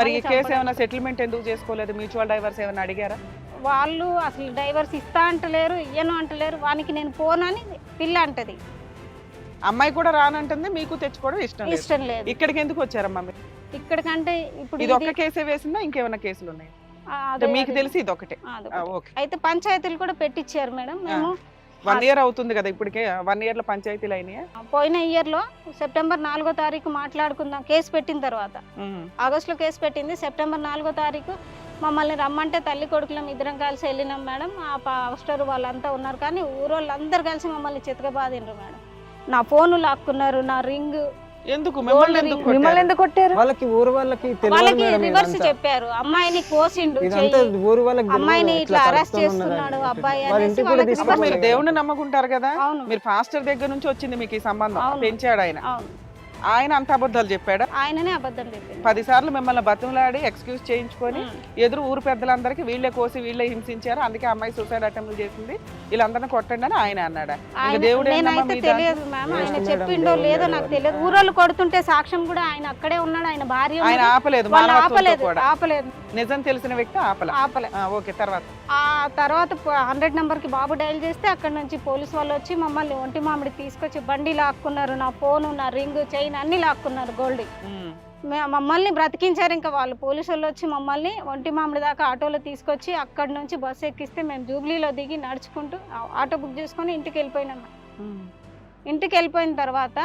మరి ఈ కేసు ఏమైనా సెటిల్మెంట్ ఎందుకు చేసుకోలేదు? మ్యూచువల్ డైవర్స్ ఏమైనా అడిగారా? వాళ్ళు అసలు డైవర్స్ ఇస్తా అంటలేరు, ఇయ్యను అంటలేరు. వానికి నేను పోనని పిల్ల అంటది. అమ్మాయి కూడా రానంటుంది, మీకు తెచ్చుకోవడం ఇష్టం లేదు. ఇక్కడికి ఎందుకు వచ్చారమ్మా మీరు? ఇక్కడికంటే ఇప్పుడు ఇది ఒక్క కేసే వేసిందా, ఇంకేమైనా కేసులు ఉన్నాయి? మీకు తెలిసి ఇది ఒకటే. అయితే పంచాయతీలు కూడా పెట్టించారు మేడం. మేము 1 year అవుతుంది కదా ఇప్పటికే. 1 year లో పంచాయతీలు అయినాయా? పోయిన ఇయర్ లో సెప్టెంబర్ 4వ తారీఖు మాట్లాడుకుందాం కేసు పెట్టిన తర్వాత. ఆగస్టులో కేసు పెట్టింది. సెప్టెంబర్ 4వ తారీఖు మమ్మల్ని రమ్మంటే తల్లి కొడుకులం ఇద్దరం కలిసి వెళ్ళినాం మేడం. ఆ పాస్టర్ వాళ్ళంతా ఉన్నారు, కానీ ఊరోళ్ళందరూ కలిసి మమ్మల్ని చితకబాదిండ్రు మేడం. నా ఫోను లాక్కున్నారు, నా రింగ్. ఎందుకు మిమ్మల్ని ఎందుకు కొట్టారు? వాళ్ళకి ఊరు వాళ్ళకి రివర్స్ చెప్పారు. అమ్మాయిని కోసిండు, అమ్మాయిని ఇట్లా అరెస్ట్ చేస్తున్నాడు అబ్బాయి అనేసి వాళ్ళకి. మీరు దేవుణ్ణి నమ్ముకుంటారు కదా, మీరు పాస్టర్ దగ్గర నుంచి వచ్చింది మీకు ఈ సంబంధం. పెంచాడు ఆయన. ఆయన అంత అబద్ధాలు చెప్పాడా? ఆయననే అబద్ధం చెప్పాడు. 10 సార్లు మిమ్మల్ని బతులాడి ఎక్స్క్యూజ్ చేయించుకొని ఎదురు ఊరు పెద్దలందరికీ వీళ్ళే కోసి వీళ్ళే హింసించారు, అందుకే అమ్మాయి సూసైడ్ అటెంప్ట్ చేసింది, వీళ్ళందరినీ కొట్టండి అని ఆయన అన్నాడా? నేనైతే తెలియదు మ్యామ్, ఆయన చెప్పిండో లేదో నాకు తెలియదు. ఊరోళ్ళు కొడుతుంటే సాక్ష్యం కూడా ఆయన అక్కడే ఉన్నాడు, ఆయన భార్య. ఆయన ఆపలేదు. నిజం తెలిసిన వ్యక్తి ఆపలే. ఓకే, ఆ తర్వాత 100 నెంబర్కి బాబు డైల్ చేస్తే అక్కడ నుంచి పోలీసు వాళ్ళు వచ్చి మమ్మల్ని ఒంటి మామిడి తీసుకొచ్చి బండి లాక్కున్నారు, నా ఫోను, నా రింగ్, చైన్ అన్ని లాక్కున్నారు, గోల్డ్. మమ్మల్ని బ్రతికించారు. ఇంకా వాళ్ళు పోలీసు వాళ్ళు వచ్చి మమ్మల్ని ఒంటి మామిడి దాకా ఆటోలో తీసుకొచ్చి అక్కడి నుంచి బస్సు ఎక్కిస్తే మేము జూబ్లీలో దిగి నడుచుకుంటూ ఆటో బుక్ చేసుకొని ఇంటికి వెళ్ళిపోయినాం. ఇంటికి వెళ్ళిపోయిన తర్వాత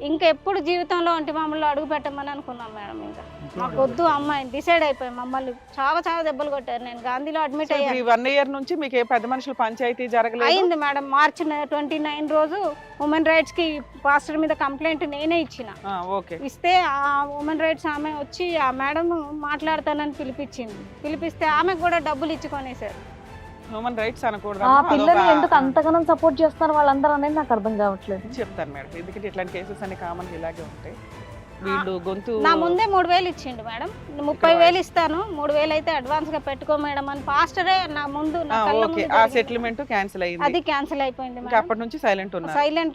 ఇంకా ఎప్పుడు జీవితంలో ఒంటి మామిడిలో అడుగు పెట్టమని అనుకున్నాం మేడం. ఇంకా మాకు వద్దు అమ్మాయిని డిసైడ్ అయిపోయి మమ్మల్ని చాలా దెబ్బలు కొట్టారు. నేను గాంధీలో అడ్మిట్ అయ్యాను. 1 year నుంచి మీకు ఏ పెద్ద మనుషులు పంచాయతీ జరగలేదు? అయింది మేడం. మార్చి 29 రోజు ఉమెన్ రైట్స్ కి పాస్టర్ మీద కంప్లైంట్ నేనే ఇచ్చిన. ఇస్తే ఆ ఉమెన్ రైట్స్ ఆమె వచ్చి ఆ మేడం మాట్లాడతానని పిలిపిస్తే ఆమెకు కూడా డబ్బులు ఇచ్చుకొనేసారు. హ్యూమన్ రైట్స్ అనకూడదు. ఆ పిల్లని ఎందుకు అంతగానం సపోర్ట్ చేస్తున్నారు వాళ్ళందరూ అనేది నాకు అర్థం కావట్లేదు. చెప్తాను మేడం, ఎందుకంటే ఇట్లాంటి కేసెస్ అన్ని కామన్ ఇలాగే ఉంటాయి. వీళ్ళు గొంతు నా ముందే 3000 ఇచ్చిండు మేడం. 30,000 ఇస్తాను, 3,000 అయితే అడ్వాన్స్ గా పెట్టుకో మేడం అని పాస్టరే నా ముందు సెటిల్మెంట్ క్యాన్సిల్ అయింది. అది క్యాన్సిల్ అయిపోయింది. అప్పటి నుంచి సైలెంట్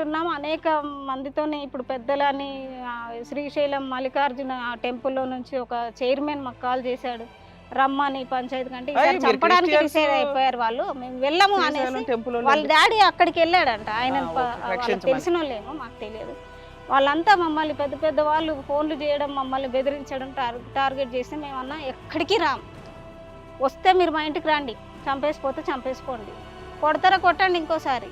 ఉన్నాము. అనేక మందితోనే ఇప్పుడు పెద్దలని శ్రీశైలం మల్లికార్జున టెంపుల్లో నుంచి ఒక చైర్మన్ మాకు కాల్ చేశాడు, రమ్మని పంచాయతీ కంటే చంపడానికి డిసైడ్ అయిపోయారు వాళ్ళు, మేము వెళ్ళము అనేసి. వాళ్ళ డాడీ అక్కడికి వెళ్ళాడంట. ఆయన తెలిసిన వాళ్ళేమో మాకు తెలియదు. వాళ్ళంతా మమ్మల్ని పెద్ద వాళ్ళు ఫోన్లు చేయడం, మమ్మల్ని బెదిరించడం, టార్గెట్ చేసి మేమన్నా ఎక్కడికి రాం, వస్తే మీరు మా ఇంటికి రండి, చంపేసిపోతే చంపేసుకోండి, కొడతారా కొట్టండి ఇంకోసారి.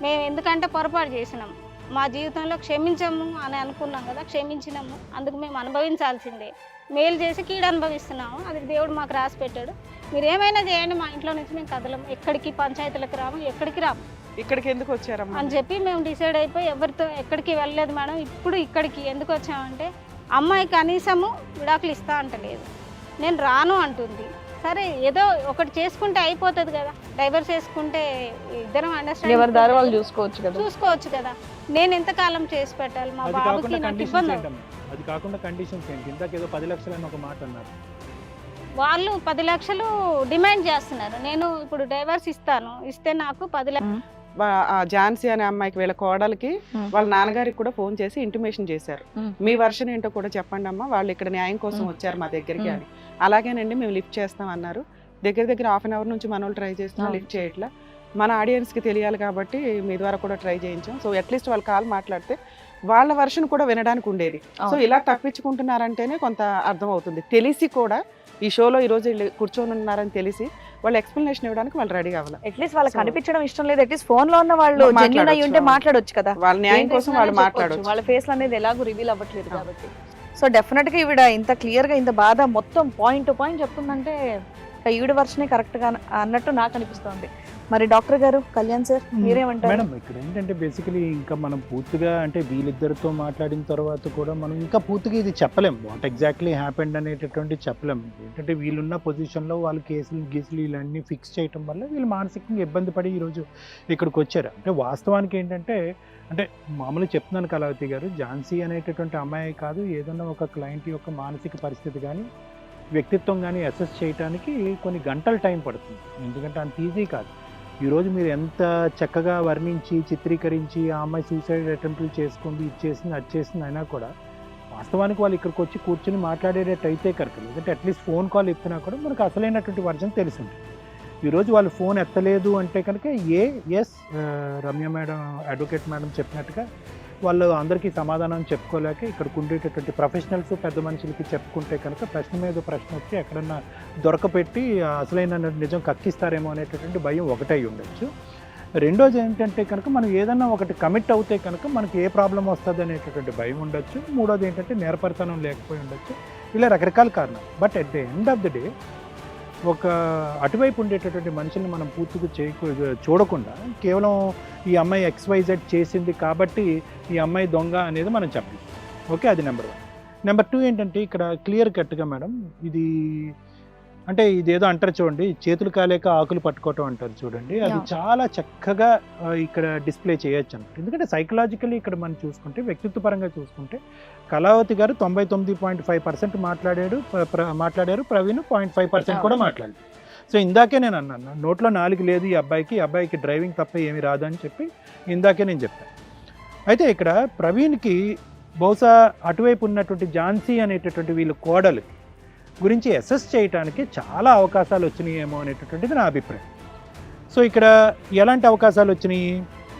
మేము ఎందుకంటే పొరపాటు చేసినాం, మా జీవితంలో క్షమించము అని అనుకున్నాం కదా, క్షమించినాము, అందుకు మేము అనుభవించాల్సిందే. మేలు చేసి కీడు అనుభవిస్తున్నాము, అది దేవుడు మాకు రాసి పెట్టాడు. మీరు ఏమైనా చేయండి, మా ఇంట్లో నుంచి మేము కదలము, ఎక్కడికి పంచాయతీలకు రాము, ఎక్కడికి రాము. ఇక్కడికి ఎందుకు వచ్చారమ్మా అని చెప్పి మేము డిసైడ్ అయిపోయి ఎవరితో ఎక్కడికి వెళ్ళలేదు మేడం. ఇప్పుడు ఇక్కడికి ఎందుకు వచ్చామంటే అమ్మాయి కనీసము విడాకులు ఇస్తా అంటలేదు, నేను రాను అంటుంది. సరే ఏదో ఒకటి చేసుకుంటే అయిపోతుంది కదా, డైవర్స్ చేసుకుంటే ఇద్దరం అండర్స్టాండింగ్ చూసుకోవచ్చు కదా. నేను ఎంతకాలం చేసి పెట్టాలి మా బాబుకి? నాకు ఇబ్బంది. అది కాకుండా కండిషన్స్ ఏంటి? ఇందాక ఏదో 10 లక్షలు అని ఒక మాట అన్నారు. వాళ్ళు 10 లక్షలు డిమాండ్ చేస్తున్నారు. నేను ఇప్పుడు డైవర్స్ ఇస్తే నాకు 10 లక్షలు. ఝాన్సీ అనే అమ్మాయికి వీళ్ళ కోడలికి వాళ్ళ నాన్నగారికి కూడా ఫోన్ చేసి ఇంటిమేషన్ చేశారు, మీ వర్షన్ ఏంటో కూడా చెప్పండి అమ్మా, వాళ్ళు ఇక్కడ న్యాయం కోసం వచ్చారు మా దగ్గరికి అని. అలాగేనండి మేము లిఫ్ట్ చేస్తాం అన్నారు. దగ్గర 1/2 hour నుంచి మన వాళ్ళు ట్రై చేస్తున్నాం, లిఫ్ట్ చేయట్లా. మన ఆడియన్స్కి తెలియాలి కాబట్టి మీ ద్వారా కూడా ట్రై చేయించాం. సో అట్లీస్ట్ వాళ్ళు కాల్ మాట్లాడితే వాళ్ళ వర్షన్ కూడా వినడానికి ఉండేది. సో ఇలా తప్పించుకుంటున్నారంటేనే కొంత అర్థం అవుతుంది. తెలిసి కూడా ఈ షోలో ఈ రోజు కూర్చొని ఉన్నారని తెలిసి వాళ్ళు ఎక్స్ప్లెనేషన్ ఇవ్వడానికి వాళ్ళు రెడీ కావాలి. అట్లీస్ట్ వాళ్ళకి కనిపించడం ఇష్టం లేదు, అట్లీస్ట్ ఫోన్ లో ఉన్న వాళ్ళు జెన్యూన్ అయ్యి ఉంటే మాట్లాడొచ్చు కదా, వాళ్ళ న్యాయం కోసం వాళ్ళు మాట్లాడొచ్చు. వాళ్ళ ఫేస్ అనేది ఎలాగో రివీల్ అవ్వట్లేదు కాబట్టి. సో డెఫినెట్ గా ఈవిడ ఇంత క్లియర్ గా ఇంత బాధ మొత్తం పాయింట్ టు పాయింట్ చెప్తుందంటే ఈవిడ వర్షనే కరెక్ట్ గా అన్నట్టు నాకు అనిపిస్తుంది. మరి డాక్టర్ గారు, కళ్యాణ్ సార్ మీరేమంటారు? మేడం ఇక్కడ ఏంటంటే బేసికలీ ఇంకా మనం పూర్తిగా అంటే వీళ్ళిద్దరితో మాట్లాడిన తర్వాత కూడా మనం ఇంకా పూర్తిగా ఇది చెప్పలేం, వాట్ ఎగ్జాక్ట్లీ హ్యాపెండ్ అనేటటువంటి చెప్పలేం. ఏంటంటే వీళ్ళున్న పొజిషన్లో వాళ్ళు కేసులు ఇవన్నీ ఫిక్స్ చేయటం వల్ల వీళ్ళు మానసికంగా ఇబ్బంది పడి ఈరోజు ఇక్కడికి వచ్చారు. అంటే వాస్తవానికి ఏంటంటే అంటే మామూలుగా చెప్తున్నాను కళావతి గారు, ఝాన్సీ అనేటటువంటి అమ్మాయి కాదు, ఏదన్నా ఒక క్లయింట్ యొక్క మానసిక పరిస్థితి కానీ వ్యక్తిత్వం కానీ అసెస్ చేయడానికి కొన్ని గంటల టైం పడుతుంది, ఎందుకంటే అంత ఈజీ కాదు. ఈరోజు మీరు ఎంత చక్కగా వర్ణించి చిత్రీకరించి ఆ అమ్మాయి సూసైడ్ అటెంప్ట్లు చేసుకుంది, ఇది చేసింది, అది చేసింది అయినా కూడా వాస్తవానికి వాళ్ళు ఇక్కడికి వచ్చి కూర్చొని మాట్లాడేటట్టు అయితే కనుక, లేదంటే అట్లీస్ట్ ఫోన్ కాల్ ఎత్తినా కూడా మనకు అసలైనటువంటి వర్జన్ తెలిసింది. ఈరోజు వాళ్ళు ఫోన్ ఎత్తలేదు అంటే కనుక రమ్య మేడం, అడ్వకేట్ మేడం చెప్పినట్టుగా వాళ్ళు అందరికీ సమాధానం చెప్పుకోలేక ఇక్కడికి ఉండేటటువంటి ప్రొఫెషనల్స్ పెద్ద మనుషులకి చెప్పుకుంటే కనుక ప్రశ్న మీద ప్రశ్న వచ్చి ఎక్కడన్నా దొరకపెట్టి అసలైన నిజం కక్కిస్తారేమో అనేటటువంటి భయం ఒకటై ఉండొచ్చు. రెండోది ఏంటంటే కనుక మనం ఏదన్నా ఒకటి కమిట్ అవుతే కనుక మనకి ఏ ప్రాబ్లం వస్తుంది అనేటటువంటి భయం ఉండొచ్చు. మూడోది ఏంటంటే నేర్పరితనం లేకపోయి ఉండొచ్చు. ఇలా రకరకాల కారణాలు. But at the end of the day ఒక అటువైపు ఉండేటటువంటి మనుషుల్ని మనం పూర్తిగా చూడకుండా కేవలం ఈ అమ్మాయి XYZ చేసింది కాబట్టి ఈ అమ్మాయి దొంగ అనేది మనం చెప్పాలి. ఓకే, అది నెంబర్ 1. నెంబర్ 2 ఏంటంటే ఇక్కడ క్లియర్ కట్గా మేడం, ఇది అంటే ఇదేదో అంటారు చూడండి, చేతులు కాలేక ఆకులు పట్టుకోవటం అంటారు చూడండి, అది చాలా చక్కగా ఇక్కడ డిస్ప్లే చేయొచ్చు అన్నమాట. ఎందుకంటే సైకలాజికల్లీ ఇక్కడ మనం చూసుకుంటే, వ్యక్తిత్వ పరంగా చూసుకుంటే కళావతి గారు 99.5% మాట్లాడారు, ప్రవీణ్ 0.5% కూడా మాట్లాడారు. సో ఇందాకే నేను అన్నాను, నోట్లో 4 లేదు ఈ అబ్బాయికి డ్రైవింగ్ తప్ప ఏమి రాదని చెప్పి ఇందాకే నేను చెప్పాను. అయితే ఇక్కడ ప్రవీణ్కి బహుశా అటువైపు ఉన్నటువంటి ఝాన్సీ అనేటటువంటి వీళ్ళు కోడలు గురించి అసెస్ చేయడానికి చాలా అవకాశాలు వచ్చినాయేమో అనేటటువంటిది నా అభిప్రాయం. సో ఇక్కడ ఎలాంటి అవకాశాలు వచ్చినాయి?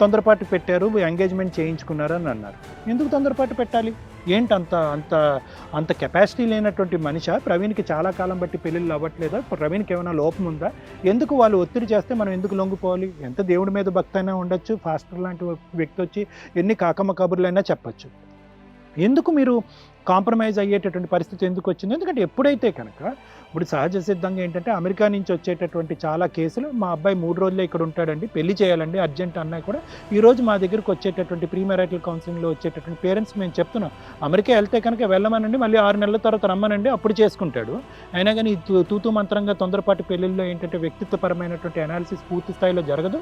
తొందరపాటు పెట్టారు, ఎంగేజ్మెంట్ చేయించుకున్నారు అని అన్నారు. ఎందుకు తొందరపాటు పెట్టాలి? ఏంటి అంత కెపాసిటీ లేనటువంటి మనిషి ప్రవీణ్కి చాలా కాలం బట్టి పెళ్ళిళ్ళు అవ్వట్లేదా? ప్రవీణ్కి ఏమైనా లోపం ఉందా? ఎందుకు వాళ్ళు ఒత్తిడి చేస్తే మనం ఎందుకు లొంగిపోవాలి? ఎంత దేవుడి మీద భక్తి అయినా ఉండొచ్చు, ఫాస్టర్ లాంటి వ్యక్తి వచ్చి ఎన్ని కాకమ్మ కబుర్లైనా చెప్పచ్చు. ఎందుకు మీరు కాంప్రమైజ్ అయ్యేటటువంటి పరిస్థితి ఎందుకు వచ్చింది? ఎందుకంటే ఎప్పుడైతే కనుక ఇప్పుడు సహజ సిద్ధంగా ఏంటంటే అమెరికా నుంచి వచ్చేటటువంటి చాలా కేసులు, మా అబ్బాయి 3 రోజులే ఇక్కడ ఉంటాడండి, పెళ్లి చేయాలండి అర్జెంట్ అన్నా కూడా ఈరోజు మా దగ్గరకు వచ్చేటటువంటి ప్రీ మ్యారిటల్ కౌన్సిలింగ్లో వచ్చేటటువంటి పేరెంట్స్ మేము చెప్తున్నాం, అమెరికా వెళ్తే కనుక వెళ్ళమనండి, మళ్ళీ 6 నెలల తర్వాత రమ్మనండి, అప్పుడు చేసుకుంటాడు. అయినా కానీ తూతూ మంత్రంగా తొందరపాటు పెళ్ళిళ్ళలో ఏంటంటే వ్యక్తిత్వపరమైనటువంటి అనాలిసిస్ పూర్తి స్థాయిలో జరగదు,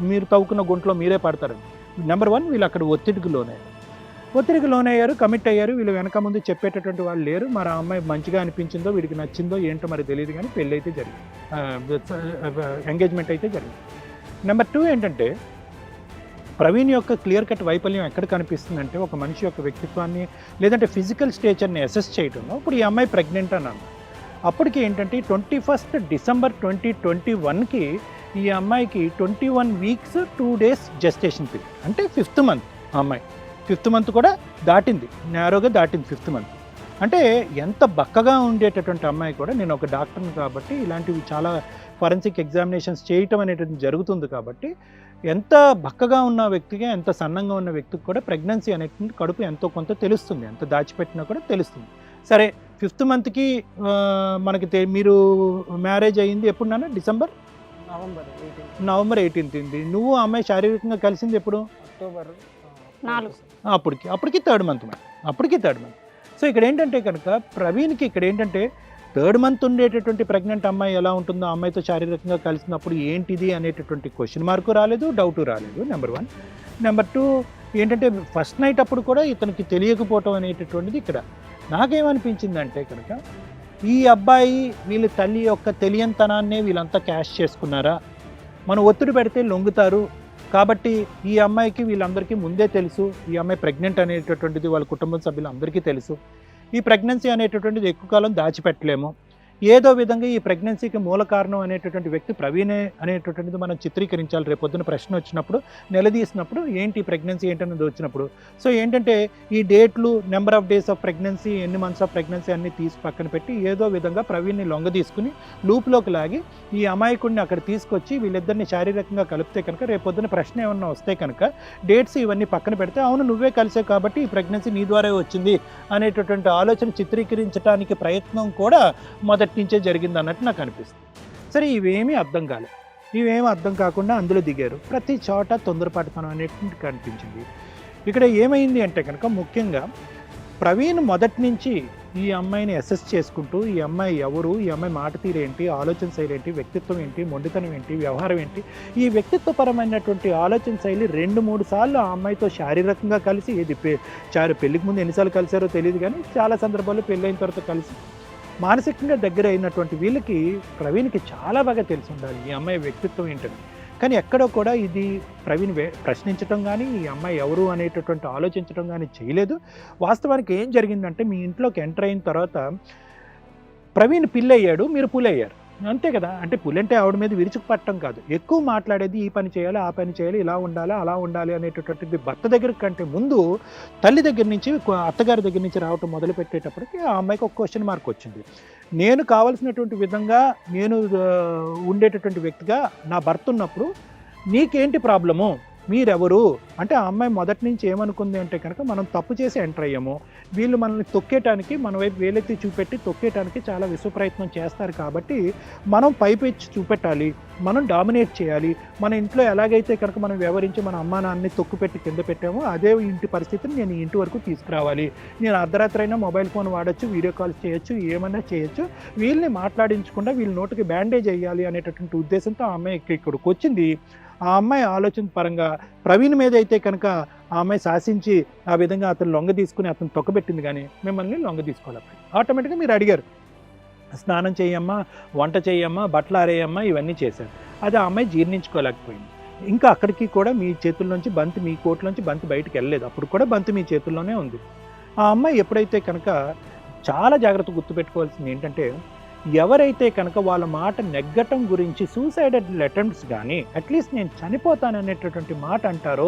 మీరు తవ్వుకున్న గుంట్లో మీరే పడతారండి. నెంబర్ 1, వీళ్ళు అక్కడ ఒత్తిడికి లోనయ్యారు, కమిట్ అయ్యారు. వీళ్ళు వెనక ముందు చెప్పేటటువంటి వాళ్ళు లేరు. మరి ఆ అమ్మాయి మంచిగా అనిపించిందో, వీడికి నచ్చిందో ఏంటో మరి తెలియదు, కానీ పెళ్ళి అయితే జరిగింది, ఎంగేజ్మెంట్ అయితే జరిగింది. నెంబర్ 2 ఏంటంటే ప్రవీణ్ యొక్క క్లియర్ కట్ వైఫల్యం ఎక్కడ కనిపిస్తుందంటే ఒక మనిషి యొక్క వ్యక్తిత్వాన్ని లేదంటే ఫిజికల్ స్టేచర్ని అసెస్ చేయడంలో. ఇప్పుడు ఈ అమ్మాయి ప్రెగ్నెంట్ అన్నాను, అప్పటికి ఏంటంటే 21 డిసెంబర్ 2021కి ఈ అమ్మాయికి 21 వీక్స్ 2 days జెస్టేషన్ పీరియడ్, అంటే 5th month. ఆ అమ్మాయి 5th month కూడా దాటింది, నేరోగా దాటింది 5th month. అంటే ఎంత బక్కగా ఉండేటటువంటి అమ్మాయి కూడా, నేను ఒక డాక్టర్ని కాబట్టి ఇలాంటివి చాలా ఫరెన్సిక్ ఎగ్జామినేషన్స్ చేయటం అనేటువంటి జరుగుతుంది కాబట్టి, ఎంత బక్కగా ఉన్న వ్యక్తిగా ఎంత సన్నంగా ఉన్న వ్యక్తికి కూడా ప్రెగ్నెన్సీ అనేటువంటి కడుపు ఎంతో కొంత తెలుస్తుంది, ఎంత దాచిపెట్టినా కూడా తెలుస్తుంది. సరే 5th monthకి మనకి మీరు మ్యారేజ్ అయ్యింది ఎప్పుడు నాన్న? November 18th. నువ్వు అమ్మాయి శారీరకంగా కలిసింది ఎప్పుడు? అక్టోబర్ 4. అప్పటికి 3rd month. సో ఇక్కడ ఏంటంటే కనుక ప్రవీణ్కి ఇక్కడ ఏంటంటే 3rd month ఉండేటటువంటి ప్రెగ్నెంట్ అమ్మాయి ఎలా ఉంటుందో, ఆ అమ్మాయితో శారీరకంగా కలిసినప్పుడు ఏంటిది అనేటటువంటి క్వశ్చన్ మార్కు రాలేదు, డౌటు రాలేదు. నెంబర్ 1. నెంబర్ 2 ఏంటంటే ఫస్ట్ నైట్ అప్పుడు కూడా ఇతనికి తెలియకపోవటం అనేటటువంటిది. ఇక్కడ నాకేమనిపించిందంటే కనుక ఈ అబ్బాయి వీళ్ళ తల్లి యొక్క తెలియనితనాన్నే వీళ్ళంతా క్యాష్ చేసుకున్నారా? మనం ఒత్తిడి పెడితే లొంగుతారు కాబట్టి ఈ అమ్మాయికి వీళ్ళందరికీ ముందే తెలుసు, ఈ అమ్మాయి ప్రెగ్నెంట్ అనేటటువంటిది వాళ్ళ కుటుంబ సభ్యులందరికీ తెలుసు. ఈ ప్రెగ్నెన్సీ అనేటటువంటిది ఎక్కువ కాలం దాచిపెట్టలేము. ఏదో విధంగా ఈ ప్రెగ్నెన్సీకి మూల కారణం అనేటటువంటి వ్యక్తి ప్రవీణే అనేటటువంటిది మనం చిత్రీకరించాలి. రేపొద్దున ప్రశ్న వచ్చినప్పుడు, నిలదీసినప్పుడు ఏంటి ప్రెగ్నెన్సీ ఏంటనేది వచ్చినప్పుడు. సో ఏంటంటే ఈ డేట్లు, number of days of pregnancy, ఎన్ని మంత్స్ ఆఫ్ ప్రెగ్నెన్సీ అన్ని తీసి పక్కన పెట్టి ఏదో విధంగా ప్రవీణ్ని లొంగ తీసుకుని లూప్లోకి లాగి ఈ అమాయకుడిని అక్కడ తీసుకొచ్చి వీళ్ళిద్దరిని శారీరకంగా కలిపితే కనుక రేపొద్దున ప్రశ్న ఏమన్నా వస్తే కనుక డేట్స్ ఇవన్నీ పక్కన పెడితే అవును నువ్వే కలిసే కాబట్టి ఈ ప్రెగ్నెన్సీ నీ ద్వారా వచ్చింది అనేటటువంటి ఆలోచన చిత్రీకరించడానికి ప్రయత్నం కూడా మొదటి నుంచే జరిగింది అన్నట్టు నాకు అనిపిస్తుంది. సరే ఇవేమీ అర్థం కాలేదు, ఇవేమీ అర్థం కాకుండా అందులో దిగారు. ప్రతి చోట తొందరపాటుతనం అనేటువంటి కనిపించింది. ఇక్కడ ఏమైంది అంటే కనుక ముఖ్యంగా ప్రవీణ్ మొదటి నుంచి ఈ అమ్మాయిని అసెస్ చేసుకుంటూ ఈ అమ్మాయి ఎవరు, ఈ అమ్మాయి మాట తీరేంటి, ఆలోచన శైలి ఏంటి, వ్యక్తిత్వం ఏంటి, మొండితనం ఏంటి, వ్యవహారం ఏంటి, ఈ వ్యక్తిత్వపరమైనటువంటి ఆలోచన శైలి 2-3 సార్లు ఆ అమ్మాయితో శారీరకంగా కలిసి, ఇది పెళ్ళికి ముందు ఎన్నిసార్లు కలిసారో తెలియదు కానీ చాలా సందర్భాల్లో పెళ్ళైన తర్వాత కలిసి మానసికంగా దగ్గర అయినటువంటి వీళ్ళకి ప్రవీణ్కి చాలా బాగా తెలిసి ఉండాలి ఈ అమ్మాయి వ్యక్తిత్వం ఏంటని. కానీ ఎక్కడో కూడా ఇది ప్రవీణ్ ప్రశ్నించడం కానీ ఈ అమ్మాయి ఎవరు అనేటటువంటి ఆలోచించడం కానీ చేయలేదు. వాస్తవానికి ఏం జరిగిందంటే మీ ఇంట్లోకి ఎంటర్ అయిన తర్వాత ప్రవీణ్ పిల్లయ్యాడు, మీరు పులయ్యారు, అంతే కదా. అంటే పులంటే ఆవిడ మీద విరుచుకుపట్టడం కాదు, ఎక్కువ మాట్లాడేది ఈ పని చేయాలి ఆ పని చేయాలి ఇలా ఉండాలి అలా ఉండాలి అనేటటువంటిది భర్త దగ్గర కంటే ముందు తల్లి దగ్గర నుంచి అత్తగారి దగ్గర నుంచి రావటం మొదలు పెట్టేటప్పటికి ఆ అమ్మాయికి ఒక క్వశ్చన్ మార్క్ వచ్చింది. నేను కావాల్సినటువంటి విధంగా నేను ఉండేటటువంటి వ్యక్తిగా నా భర్త ఉన్నప్పుడు నీకేంటి ప్రాబ్లము, మీరెవరు అంటే ఆ అమ్మాయి మొదటి నుంచి ఏమనుకుంది అంటే కనుక మనం తప్పు చేసి ఎంటర్ అయ్యాము, వీళ్ళు మనల్ని తొక్కేయటానికి మన వైపు వేలెత్తి చూపెట్టి తొక్కేయటానికి చాలా విశ్వప్రయత్నం చేస్తారు కాబట్టి మనం పైపెచ్చి చూపెట్టాలి, మనం డామినేట్ చేయాలి, మన ఇంట్లో ఎలాగైతే కనుక మనం వ్యవహరించి మన అమ్మా నాన్నని తొక్కుపెట్టి కింద పెట్టామో అదే ఇంటి పరిస్థితిని నేను ఇంటి వరకు తీసుకురావాలి, నేను అర్ధరాత్రి అయినా మొబైల్ ఫోన్ వాడచ్చు, వీడియో కాల్స్ చేయొచ్చు, ఏమైనా చేయొచ్చు, వీళ్ళని మాట్లాడించకుండా వీళ్ళ నోటికి బ్యాండేజ్ వేయాలి అనేటటువంటి ఉద్దేశంతో ఆ అమ్మాయి ఇక్కడికి వచ్చింది. ఆ అమ్మాయి ఆలోచన పరంగా ప్రవీణ్ మీద అయితే కనుక ఆ అమ్మాయి శాసించి ఆ విధంగా అతను లొంగ తీసుకుని అతను తొక్కబెట్టింది, కానీ మిమ్మల్ని లొంగ తీసుకోవాలి. ఆటోమేటిక్గా మీరు అడిగారు, స్నానం చేయమ్మా, వంట చేయమ్మా, బట్టలు ఆరేయమ్మా, ఇవన్నీ చేశారు. అది ఆ అమ్మాయి జీర్ణించుకోలేకపోయింది. ఇంకా అక్కడికి కూడా మీ చేతుల్లోంచి బంతి, మీ కోట్లోంచి బంతి బయటికి వెళ్ళలేదు, అప్పుడు కూడా బంతి మీ చేతుల్లోనే ఉంది. ఆ అమ్మాయి ఎప్పుడైతే కనుక చాలా జాగ్రత్త గుర్తుపెట్టుకోవాల్సింది ఏంటంటే, ఎవరైతే కనుక వాళ్ళ మాట నెగ్గటం గురించి సూసైడల్ అటెంప్ట్స్ కానీ అట్లీస్ట్ నేను చనిపోతాననేటటువంటి మాట అంటారో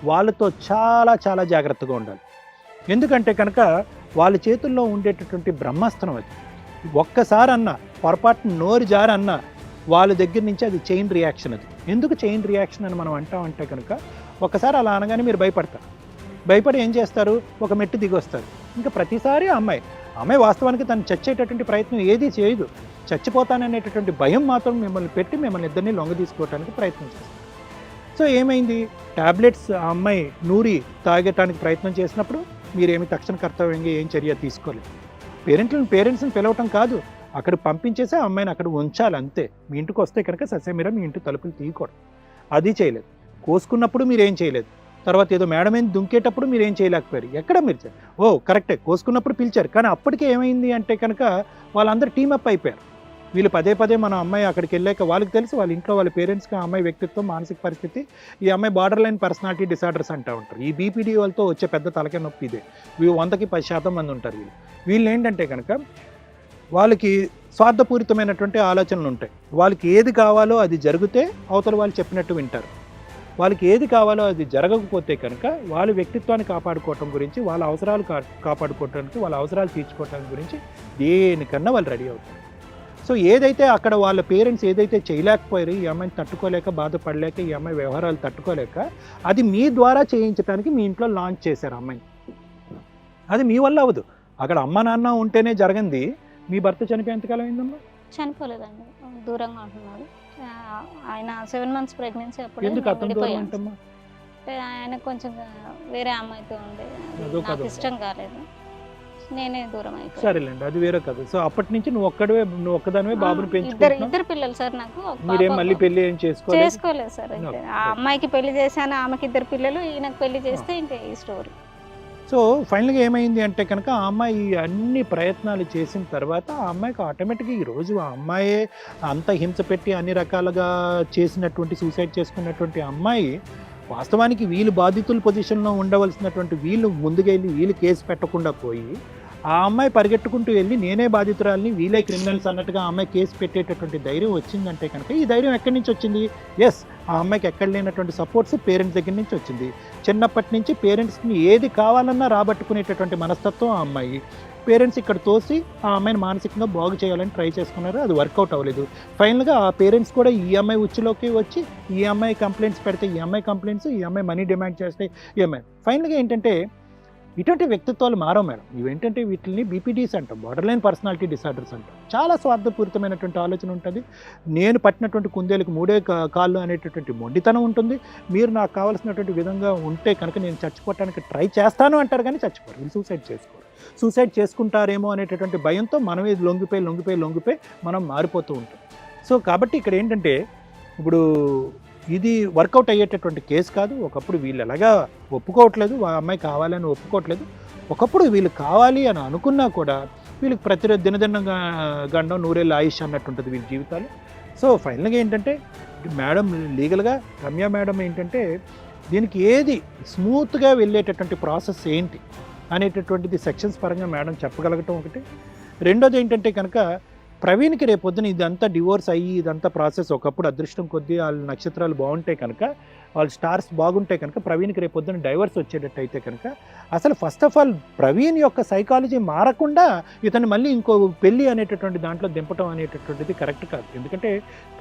వాళ్ళతో చాలా చాలా జాగ్రత్తగా ఉండాలి. ఎందుకంటే కనుక వాళ్ళ చేతుల్లో ఉండేటటువంటి బ్రహ్మాస్త్రం అది. ఒక్కసారి అన్నా పొరపాటున నోరు జారన్నా వాళ్ళ దగ్గర నుంచి అది చైన్ రియాక్షన్. అది ఎందుకు చైన్ రియాక్షన్ అని మనం అంటామంటే కనుక ఒకసారి అలా అనగానే మీరు భయపడతారు, భయపడి ఏం చేస్తారు, ఒక మెట్టు దిగి వస్తారు. ఇంకా ప్రతిసారి అమ్మాయి వాస్తవానికి తను చచ్చేటటువంటి ప్రయత్నం ఏదీ చేయదు, చచ్చిపోతాననేటటువంటి భయం మాత్రం మిమ్మల్ని పెట్టి మిమ్మల్ని ఇద్దరిని లొంగ తీసుకోవడానికి ప్రయత్నం చేస్తారు. సో ఏమైంది, ట్యాబ్లెట్స్ ఆ అమ్మాయి నూరి తాగటానికి ప్రయత్నం చేసినప్పుడు మీరేమి తక్షణ కర్తవ్యంగా ఏం చర్య తీసుకోలేదు. పేరెంట్స్ని పిలవటం కాదు, అక్కడ పంపించేసి ఆ అమ్మాయిని అక్కడ ఉంచాలి అంతే. మీ ఇంటికి వస్తే కనుక ససేమిరా మీ ఇంటి తలుపులు తీయకూడదు, అది చేయలేదు. కోసుకున్నప్పుడు మీరేం చేయలేదు, తర్వాత ఏదో మేడం ఏం దుంకేటప్పుడు మీరు ఏం చేయలేకపోయారు. ఎక్కడ మీరు కరెక్టే కోసుకున్నప్పుడు పిలిచారు, కానీ అప్పటికే ఏమైంది అంటే కనుక వాళ్ళందరూ టీమప్ అయిపోయారు. వీళ్ళు పదే పదే మన అమ్మాయి అక్కడికి వెళ్ళాక వాళ్ళకి తెలుసు, వాళ్ళ ఇంట్లో వాళ్ళ పేరెంట్స్కి ఆ అమ్మాయి వ్యక్తిత్వం, మానసిక పరిస్థితి, ఈ అమ్మాయి బార్డర్ లైన్ పర్సనాలిటీ డిసార్డర్స్ అంటూ ఉంటారు. ఈ బీపీడీ వాళ్ళతో వచ్చే పెద్ద తలకాయ నొప్పి ఇదే. 100కి 10% మంది ఉంటారు. వీళ్ళు ఏంటంటే కనుక వాళ్ళకి స్వార్థపూరితమైనటువంటి ఆలోచనలు ఉంటాయి. వాళ్ళకి ఏది కావాలో అది జరిగితే అవతల వాళ్ళు చెప్పినట్టు వింటారు. వాళ్ళకి ఏది కావాలో అది జరగకపోతే కనుక వాళ్ళ వ్యక్తిత్వాన్ని కాపాడుకోవటం గురించి, వాళ్ళ అవసరాలు కాపాడుకోవటానికి, వాళ్ళ అవసరాలు తీర్చుకోవటానికి గురించి దేనికన్నా వాళ్ళు రెడీ అవుతారు. సో ఏదైతే అక్కడ వాళ్ళ పేరెంట్స్ ఏదైతే చేయలేకపోయారు, ఈ అమ్మాయిని తట్టుకోలేక, బాధపడలేక, ఈ అమ్మాయి వ్యవహారాలు తట్టుకోలేక, అది మీ ద్వారా చేయించడానికి మీ ఇంట్లో లాంచ్ చేశారు అమ్మాయిని. అది మీ వల్ల అవ్వదు. అక్కడ అమ్మ నాన్న ఉంటేనే జరగంది. మీ భర్త చనిపోయి ఎంతకాలం అయిందమ్మా? చనిపోలేదండి, దూరంగా ఉంటున్నాడు. ఆయన 7 months ప్రెగ్నెన్సీ అప్పుడు ఎందుకు అతను దూరం ఉంటమ్మా? ఆయన కొంచెం వేరే అమ్మాయితో ఉండే, నాకు ఇష్టం కాలేదు, నేనే దూరం అయిపోయాను. సరేలేండి, అది వేరే కదా. సో అప్పటి నుంచి నువ్వు ఒక్కదానివే బాబుని పెంచుకుంటున్నావు. ఇద్దరు పిల్లలు సార్ నాకు. మీరేం మళ్ళీ పెళ్లి ఏం చేసుకోలేదు సార్. ఆ అమ్మాయికి పెళ్లి చేశాను, ఆమెకి 2 పిల్లలు, ఈయనకు పెళ్లి చేస్తే ఇంకా ఈ స్టోరీ. సో ఫైనల్గా ఏమైంది అంటే కనుక ఆ అమ్మాయి అన్ని ప్రయత్నాలు చేసిన తర్వాత ఆ అమ్మాయికి ఆటోమేటిక్గా ఈరోజు ఆ అమ్మాయే అంత హింస పెట్టి అన్ని రకాలుగా చేసినటువంటి సూసైడ్ చేసుకున్నటువంటి అమ్మాయి వాస్తవానికి వీళ్ళు బాధితుల పొజిషన్లో ఉండవలసినటువంటి వీళ్ళు ముందుకెళ్ళి వీళ్ళు కేసు పెట్టకుండా పోయి ఆ అమ్మాయి పరిగెట్టుకుంటూ వెళ్ళి నేనే బాధితురాలని, వీళ్ళే క్రిమినల్స్ అన్నట్టుగా ఆ అమ్మాయి కేసు పెట్టేటటువంటి ధైర్యం వచ్చిందంటే కనుక ఈ ధైర్యం ఎక్కడి నుంచి వచ్చింది? ఎస్, ఆ అమ్మాయికి ఎక్కడ లేనటువంటి సపోర్ట్స్ పేరెంట్స్ దగ్గర నుంచి వచ్చింది. చిన్నప్పటి నుంచి పేరెంట్స్ని ఏది కావాలన్నా రాబట్టుకునేటటువంటి మనస్తత్వం ఆ అమ్మాయి. పేరెంట్స్ ఇక్కడ తోసి ఆ అమ్మాయిని మానసికంగా బాగు చేయాలని ట్రై చేసుకున్నారు, అది వర్కౌట్ అవ్వలేదు. ఫైనల్గా ఆ పేరెంట్స్ కూడా ఈ అమ్మాయి ఉచ్చులోకి వచ్చి ఈ అమ్మాయి కంప్లైంట్స్ పెడితే ఈ అమ్మాయి కంప్లైంట్స్, ఈ అమ్మాయి మనీ డిమాండ్ చేస్తే ఈ అమ్మాయి. ఫైనల్గా ఏంటంటే ఇటువంటి వ్యక్తిత్వాలు మారవు మేడం. ఇవేంటంటే వీటిని బీపీడీస్ అంటాం, బార్డర్ లైన్ పర్సనాలిటీ డిసార్డర్స్ అంటాం. చాలా స్వార్థపూరితమైనటువంటి ఆలోచన ఉంటుంది. నేను పట్టినటువంటి కుందేలకు 3 కాళ్ళు అనేటటువంటి మొండితనం ఉంటుంది. మీరు నాకు కావాల్సినటువంటి విధంగా ఉంటే కనుక నేను చచ్చిపోవటానికి ట్రై చేస్తాను అంటారు, కానీ చచ్చిపోరు. వీళ్ళు సూసైడ్ చేసుకోరు. సూసైడ్ చేసుకుంటారేమో అనేటటువంటి భయంతో మనమే లొంగిపోయి మనం మారిపోతూ ఉంటాం. సో కాబట్టి ఇక్కడ ఏంటంటే ఇప్పుడు ఇది వర్కౌట్ అయ్యేటటువంటి కేసు కాదు. ఒకప్పుడు వీళ్ళు ఎలాగా ఒప్పుకోవట్లేదు, ఆ అమ్మాయి కావాలని ఒప్పుకోవట్లేదు. ఒకప్పుడు వీళ్ళు కావాలి అని అనుకున్నా కూడా వీళ్ళకి ప్రతిరోజు దినదిన గండం 100 ఏళ్ళ ఆయుష్ అన్నట్టు ఉంటుంది వీళ్ళ జీవితాలు. సో ఫైనల్గా ఏంటంటే మేడం లీగల్గా రమ్య మేడం ఏంటంటే దీనికి ఏది స్మూత్గా వెళ్ళేటటువంటి ప్రాసెస్ ఏంటి అనేటటువంటిది సెక్షన్స్ పరంగా మేడం చెప్పగలగటం ఒకటి. రెండోది ఏంటంటే కనుక ప్రవీణ్కి రేపొద్దున ఇదంతా డివోర్స్ అయ్యి ఇదంతా ప్రాసెస్ ఒకప్పుడు అదృష్టం కొద్దీ వాళ్ళ నక్షత్రాలు బాగుంటాయి కనుక, వాళ్ళ స్టార్స్ బాగుంటాయి కనుక ప్రవీణ్కి రేపొద్దున డైవర్స్ వచ్చేటట్టు అయితే కనుక అసలు ఫస్ట్ ఆఫ్ ఆల్ ప్రవీణ్ యొక్క సైకాలజీ మారకుండా ఇతను మళ్ళీ ఇంకో పెళ్ళి అనేటటువంటి దాంట్లో దింపటం అనేటటువంటిది కరెక్ట్ కాదు. ఎందుకంటే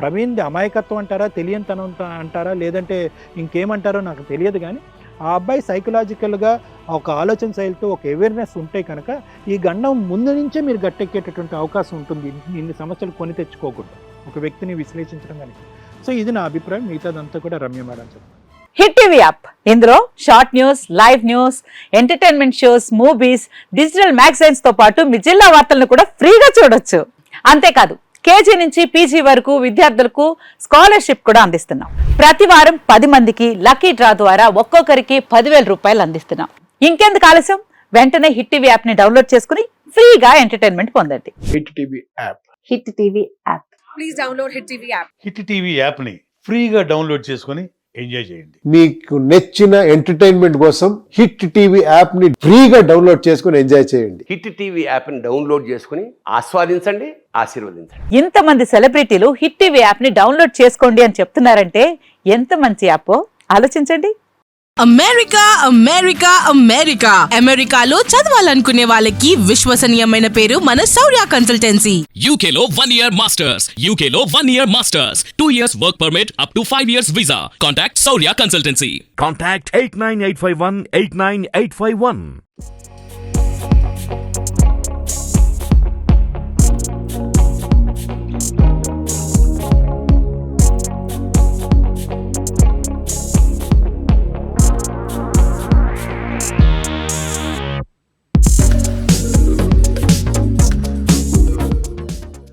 ప్రవీణ్ది అమాయకత్వం అంటారా, తెలియనితనం అంటారా, లేదంటే ఇంకేమంటారో నాకు తెలియదు, కానీ ఆ అబ్బాయి సైకలాజికల్గా ఒక ఆలోచన శైలితో ఒక అవేర్నెస్ ఉంటే కనుక ఈ గండం ముందు నుంచే మీరు గట్టెక్కేటటువంటి అవకాశం ఉంటుంది, ఇన్ని సమస్యలు కొని తెచ్చుకోకూడదు ఒక వ్యక్తిని విశ్లేషించడం కానీ. సో ఇది నా అభిప్రాయం. మిగతాదంతా కూడా రమ్య మేడం చెప్తాను. హిట్ టీవీ యాప్, ఇందులో short news, live news, entertainment shows, movies, digital magazines తో పాటు మీ జిల్లా వార్తలను కూడా ఫ్రీగా చూడొచ్చు. అంతేకాదు కేజీ నుంచి పీజీ వరకు విద్యార్థులకు స్కాలర్షిప్ కూడా అందిస్తున్నాం. ప్రతి వారం 10 మందికి లక్కీ డ్రా ద్వారా ఒక్కొక్కరికి 10,000 రూపాయలు అందిస్తున్నాం. ఇంకెందుకు ఆలస్యం, వెంటనే హిట్ టీవీ యాప్ ని డౌన్లోడ్ చేసుకుని ఫ్రీగా ఎంటర్టైన్మెంట్ పొందండి. Hit TV app. Hit TV app. Please download Hit TV app. Hit TV యాప్ని ఫ్రీగా డౌన్లోడ్ చేసుకొని ఎంజాయ్ చేయండి. మీకు నచ్చిన ఎంటర్టైన్మెంట్ కోసం హిట్ టీవీ యాప్ ని ఫ్రీగా డౌన్లోడ్ చేసుకుని ఎంజాయ్ చేయండి. హిట్ టీవీ యాప్ని డౌన్లోడ్ చేసుకుని ఆస్వాదించండి, ఆశీర్వదించండి. ఇంతమంది సెలబ్రిటీలు హిట్ టీవీ యాప్ ని డౌన్లోడ్ చేసుకోండి అని చెప్తున్నారంటే ఎంత మంచి యాప్ ఆలోచించండి. అమెరికా అమెరికా అమెరికా అమెరికాలో చదవాలనుకునే వాళ్ళకి విశ్వసనీయమైన పేరు మన శౌర్య కన్సల్టెన్సీ. UK లో 1 year masters. UK లో 1 year masters. 2 years work permit up to 5 years visa. Contact Saurya Consultancy. Contact 89851 89851.